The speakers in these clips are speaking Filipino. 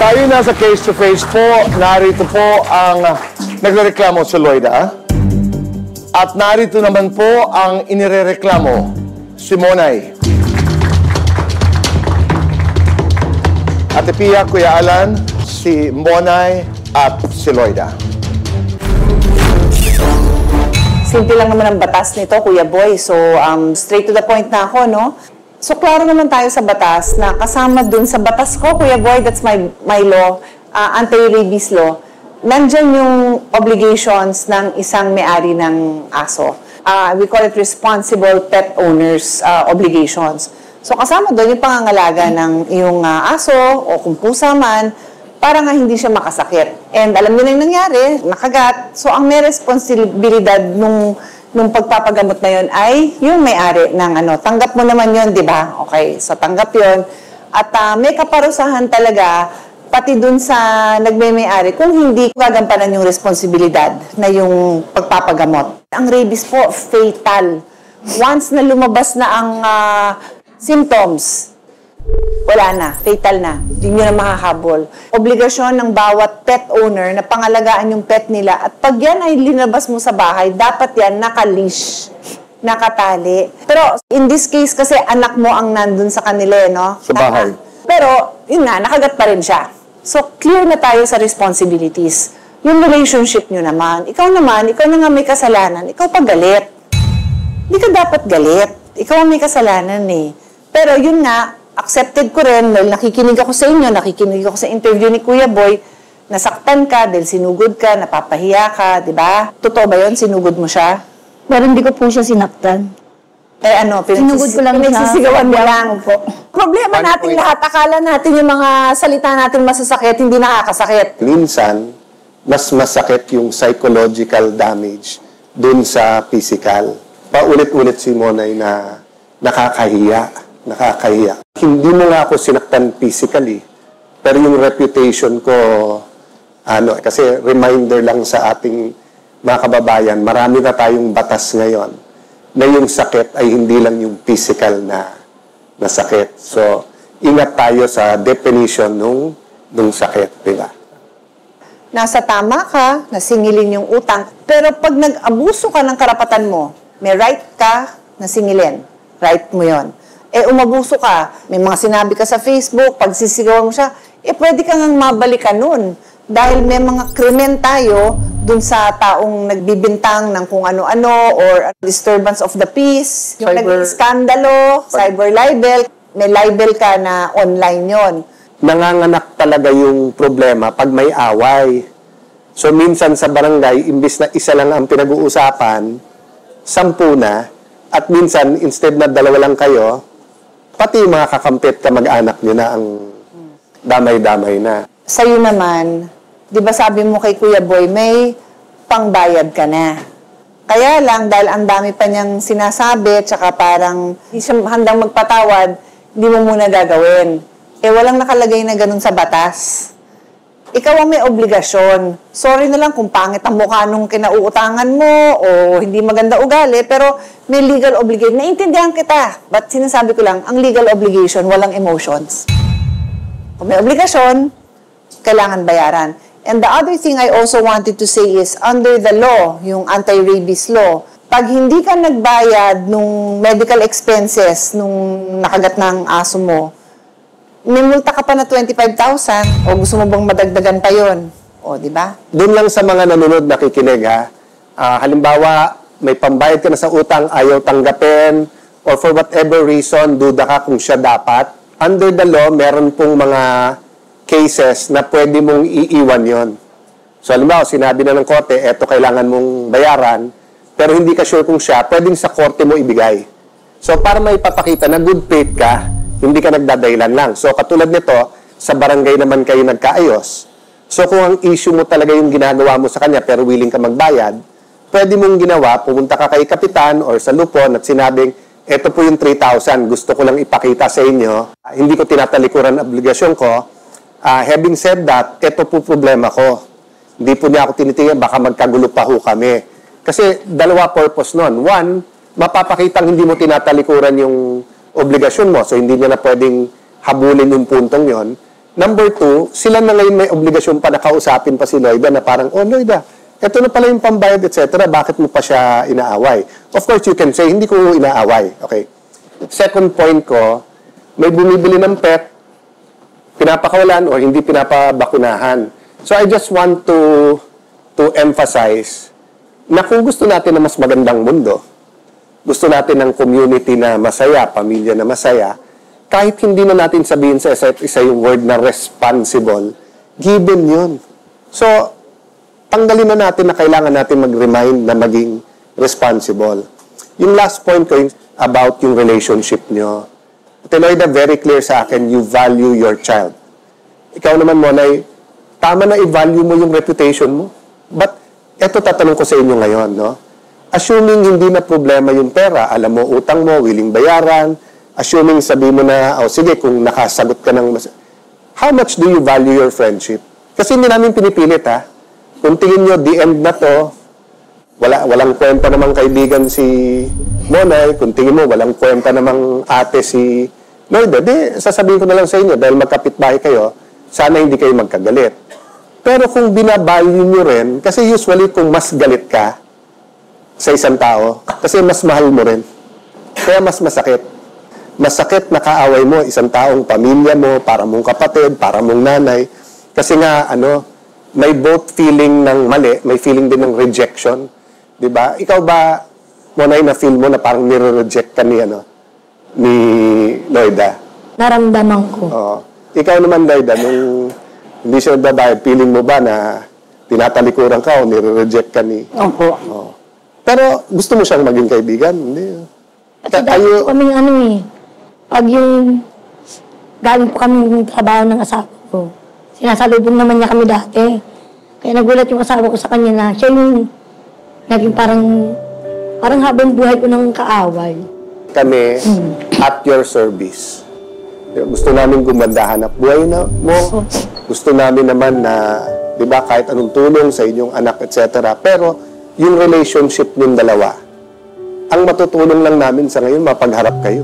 Tayo nasa face-to-face po. Narito po ang nagrereklamo si Loida. At narito naman po ang inirereklamo si Monay. Ate Pia, Kuya Alan, si Monay at si Loida. Simple lang naman ang batas nito, Kuya Boy. So, straight to the point na ako, no? So, klaro naman tayo sa batas na kasama dun sa batas ko, Kuya Boy, that's my law, anti-rabies law. Nandyan yung obligations ng isang may-ari ng aso. We call it responsible pet owners obligations. So, kasama doon yung pangangalaga ng iyong aso o kung pusa man, para nga hindi siya makasakit. And alam niyo na yung nangyari, nakagat. So, ang may responsibilidad nung pagpapagamot na yun ay yung may-ari ng tanggap mo naman yun, di ba? Okay, so tanggap yun. At may kaparusahan talaga, pati dun sa nagmay-ari, kung hindi gagampanan yung responsibilidad na yung pagpapagamot. Ang rabies po, fatal. Once na lumabas na ang symptoms, wala na, fatal na. Hindi nyo na makahabol. Obligasyon ng bawat pet owner na pangalagaan yung pet nila. At pag yan ay linabas mo sa bahay, dapat yan naka-leash, nakatali. Pero in this case kasi anak mo ang nandun sa kanila, no? Sa bahay. Pero yun na, nakagat pa rin siya. So clear na tayo sa responsibilities. Yung relationship nyo naman, ikaw na nga may kasalanan, ikaw pa galit. Hindi ka dapat galit. Ikaw ang may kasalanan eh. Pero yun nga, accepted ko rin, dahil nakikinig ako sa inyo, nakikinig ako sa interview ni Kuya Boy, nasaktan ka dahil sinugod ka, napapahiya ka, di ba? Totoo ba yun? Sinugod mo siya? Pero hindi ko po siya sinaktan. Sinugod ko lang pinagsisigawan mo lang po. Problema natin lahat, akala natin yung mga salita natin masasakit, hindi nakakasakit. Minsan, mas masakit yung psychological damage dun sa physical. Paulit-ulit si Monay na nakakahiya. Hindi mo nga ako sinaktan physically, pero yung reputation ko, kasi reminder lang sa ating mga kababayan, marami na tayong batas ngayon na yung sakit ay hindi lang yung physical na sakit. So, ingat tayo sa definition nung sakit, di ba? Nasa tama ka, nasingilin yung utang, pero pag nag-abuso ka ng karapatan mo, may right ka na singilin. Right mo yon. Umabuso ka, may mga sinabi ka sa Facebook, pag sisigawan mo siya, pwede kang mabalikan nun. Dahil may mga krimen tayo dun sa taong nagbibintang ng kung ano-ano or disturbance of the peace, yung nag-skandalo, cyber libel, may libel ka na online yon. Nanganganak talaga yung problema pag may away. So minsan sa barangay, imbis na isa lang ang pinag-uusapan, 10 na, at minsan, instead na 2 lang kayo, pati yung mga kakampit ka mag-anak nyo na ang damay-damay na. Sa'yo naman, di ba sabi mo kay Kuya Boy, may pangbayad ka na. Kaya lang, dahil ang dami pa niyang sinasabi, tsaka parang hindi siya handang magpatawad, hindi mo muna gagawin. Walang nakalagay na ganun sa batas. Ikaw ang may obligasyon. Sorry na lang kung pangit ang mukha nung kinauutangan mo o hindi maganda ugali, pero may legal obligation. Naintindihan kita. But sinasabi ko lang, ang legal obligation, walang emotions. Kung may obligasyon, kailangan bayaran. And the other thing I also wanted to say is, under the law, yung anti-rabies law, pag hindi ka nagbayad nung medical expenses nung nakagat ng aso mo, may multa ka pa na 25,000 o gusto mo bang madagdagan pa yon? O, di ba? Doon lang sa mga nanonood nakikinig, ha? Halimbawa, may pambayad ka na sa utang, ayaw tanggapin, or for whatever reason, duda ka kung siya dapat. Under the law, meron pong mga cases na pwede mong iiwan yon. So, halimbawa, sinabi na ng korte, eto kailangan mong bayaran, pero hindi ka sure kung siya, pwedeng sa korte mo ibigay. So, para may papakita na good faith ka, hindi ka nagdadailan lang. So, katulad nito, sa barangay naman kayo nagkaayos. So, kung ang issue mo talaga yung ginagawa mo sa kanya, pero willing ka magbayad, pwede mong ginawa, pumunta ka kay kapitan or sa lupon at sinabing, eto po yung 3,000, gusto ko lang ipakita sa inyo. Hindi ko tinatalikuran ang obligasyon ko. Having said that, eto po problema ko. Hindi po niya ako tinitingnan, baka magkagulo pa ho kami. Kasi dalawa purpose nun. One, mapapakitang hindi mo tinatalikuran yung obligasyon mo, so hindi niya na pwedeng habulin yung puntong yon. Number two, sila na ngayon may obligasyon pa na kausapin pa si Lloyda na parang, oh Lloyda, eto na pala yung pambayad, etc. Bakit mo pa siya inaaway? Of course, you can say, hindi ko inaaway. Okay. Second point ko, may bumibili ng pet, pinapakawalan o hindi pinapabakunahan. So I just want to emphasize na kung gusto natin na mas magandang mundo, gusto natin ng community na masaya, pamilya na masaya, kahit hindi na natin sabihin sa isa't isa yung word na responsible, given yun. So, tanggalin na natin na kailangan natin mag-remind na maging responsible. Yung last point ko about yung relationship nyo. Lloyda, very clear sa akin, you value your child. Ikaw naman, Monay, tama na i-value mo yung reputation mo. But, eto tatanong ko sa inyo ngayon, no? Assuming hindi na problema yung pera, alam mo, utang mo, willing bayaran, assuming sabi mo na, oh, sige, kung nakasagot ka ng how much do you value your friendship? Kasi hindi namin pinipilit, ha? Kung tingin nyo, the end na to, walang kwenta namang kaibigan si Monay, kung tingin mo, walang kwenta namang ate si Lloyda, di, sasabihin ko na lang sa inyo, dahil magkapitbahay kayo, sana hindi kayo magkagalit. Pero kung binavalue nyo rin, kasi usually kung mas galit ka sa isang tao, kasi mas mahal mo rin. Kaya mas masakit. Masakit na kaaway mo, isang taong pamilya mo, para mong kapatid, para mong nanay. Kasi nga, may both feeling ng mali, may feeling din ng rejection. Diba? Ikaw ba, Monay, na feel mo na parang nire-reject ka ni Lloyda? Naramdaman ko. Oo. Ikaw naman, Lloyda, nung hindi siya nagbabayad, feeling mo ba na tinatalikuran ka o nire-reject ka ni... Opo. Oo. Pero gusto mo siyang maging kaibigan? Hindi. Kasi dati po kaming pag yung galing po kami ng trabaho ng asawa ko, sinasalubong naman niya kami dati. Kaya nagulat yung asawa ko sa kanya na siya yung naging parang habang buhay ko ng kaaway. Kami, at your service. Gusto namin gumanda hanap buhay na mo. Gusto namin naman na, di ba, kahit anong tulong sa inyong anak, etc. Pero, yung relationship ng dalawa, ang matutulong lang namin sa ngayon, mapagharap kayo.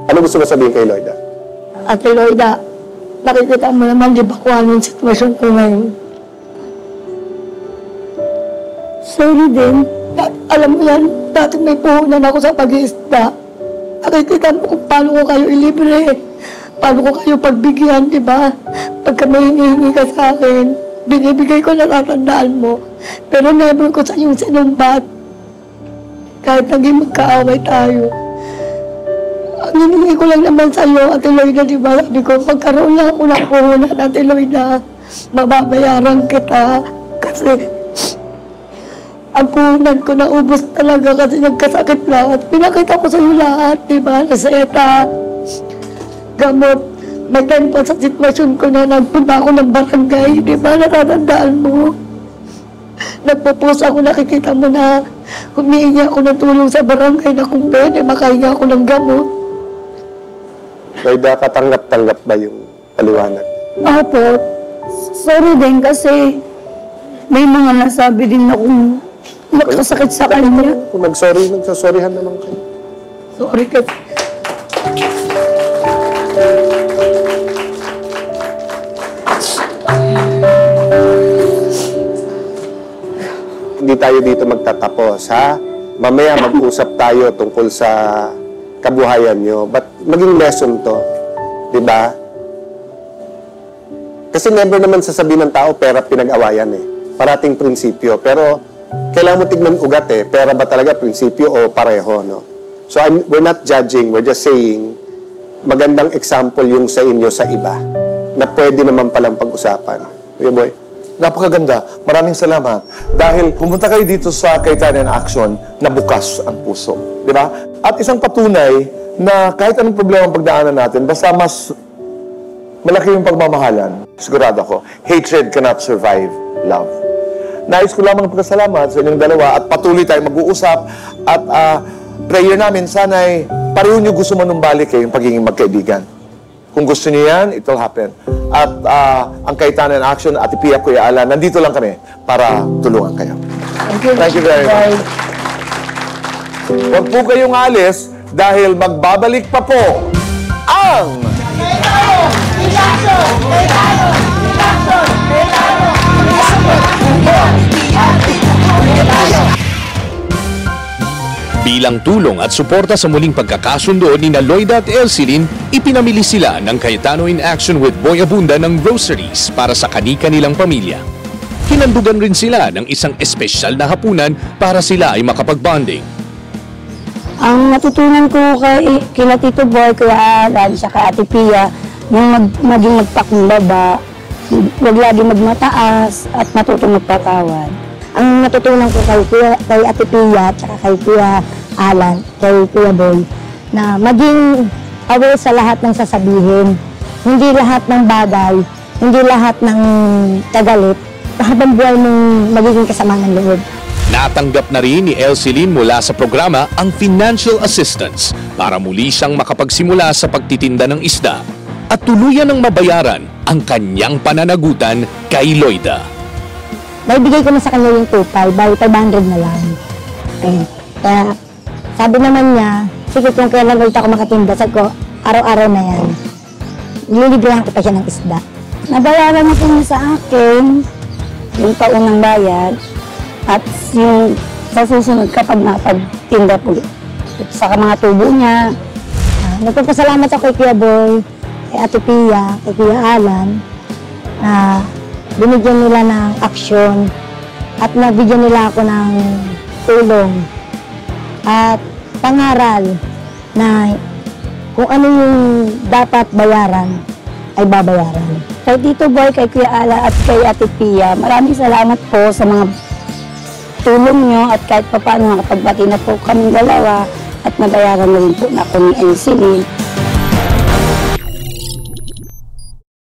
Ano gusto mo sabihin kay Lloyda? Ate Lloyda, nakikita mo naman, di ba, kung anong sitwasyon ko ngayon. Sorry din. Alam mo yan, dati may puhunan ako sa pag-iisda. Nakikita mo kung paano ko kayo ilibre. Paano ko kayo pagbigyan, di ba? Pagka may hinihingi ka sa akin, binibigay ko na tatandaan mo. Pero never ko sa iyong sinumbat. Kahit naging magkaaway tayo. Ang hiningi ko lang naman sa iyo, Ate Lloyda, di ba? Sabi ko, magkaroon lang ako ng puhunan, Ate Lloyda. Mababayaran kita. Kasi ang puhunan ko naubos talaga kasi nagkasakit lahat. Pinakita ko sa iyo lahat, di ba? Naseta, gamot. May time pa sa sitwasyon ko na nagpunta ako ng barangay, di ba? Natatandaan mo. Nagpo-post ako, nakikita mo na humihingi ako ng tulong sa barangay na kung pwede, makahingi ako ng gamot. Lloyda, katanggap-tanggap ba yung paliwanag? Opo. Sorry din kasi may mga nasabi din akong nakasakit sa kanya. Kung nagsasorryhan naman kayo. Sorry kasi. Hindi tayo dito magtatapos, ha? Mamaya mag-usap tayo tungkol sa kabuhayan nyo. But maging lesson to, di ba? Kasi never naman sasabihin ng tao, pera pinag-awayan eh. Parating prinsipyo. Pero kailangan mo tignan ugat eh. Pera ba talaga prinsipyo o pareho, no? So we're not judging, we're just saying, magandang example yung sa inyo sa iba na pwede naman palang pag-usapan. Okay, boy? Napakaganda. Maraming salamat. Dahil pumunta kayo dito sa Cayetano Action na bukas ang puso. Di ba? At isang patunay na kahit anong problema ang pagdaanan natin, basta mas malaki yung pagmamahalan, sigurado ako, hatred cannot survive love. Nais ko lamang pagkasalamat sa inyong dalawa at patuloy tayong mag-uusap at prayer namin, sana'y pareho nyo gusto manumbalik yung pagiging magkaibigan. Kung gusto niyo yan, it will happen. At ang Cayetano Action at Pia Kuya Alan, nandito lang kami para tulungan kayo. Thank you very much. Huwag po kayong alis dahil magbabalik pa po ang... Bilang tulong at suporta sa muling pagkakasundo ni Loida at Elsilin, ipinamili sila ng Cayetano in Action with Boy Abunda ng groceries para sa kani-kanilang pamilya. Hinandugan rin sila ng isang espesyal na hapunan para sila ay makapag-bonding. Ang natutunan ko kila Tito Boy, Kuya Alan, saka Ate Pia, yung maging magpakumbaba, huwag lagi magmataas at matutong magpatawad. Ang natutunan ko kay Ate Pia at kay Kuya Alan, kay Kuya Boy, na maging aware sa lahat ng sasabihin. Hindi lahat ng bagay, hindi lahat ng tagalit, habang buhay mong magiging kasama ng loob. Natanggap na rin ni Elsilin mula sa programa ang financial assistance para muli siyang makapagsimula sa pagtitinda ng isda at tuluyan ng mabayaran ang kanyang pananagutan kay Loida. Naibigay ko na sa kanya yung 2,500, bali 500 na lang. Kaya sabi naman niya, sige kung kailan ulit ako makatinda, sabi ko, araw-araw na yan. Nililibrahan ko pa siya ng isda. Nabayaran na po niya sa akin yung paunang bayad at yung sa susunod kapag napagtinda po sa mga tubo niya. Nagpapasalamat ako kay Kuya Boy, kay Ate Pia, kay Kuya Alan, binigyan nila ng aksyon at nabigyan nila ako ng tulong at pangaral na kung ano yung dapat bayaran ay babayaran. Kay Tito Boy, kay Kuya Ala at kay Ate Pia, maraming salamat po sa mga tulong nyo at kahit pa paano nakapagbati na po kaming dalawa at nabayaran na rin po na ako ni Elsilin.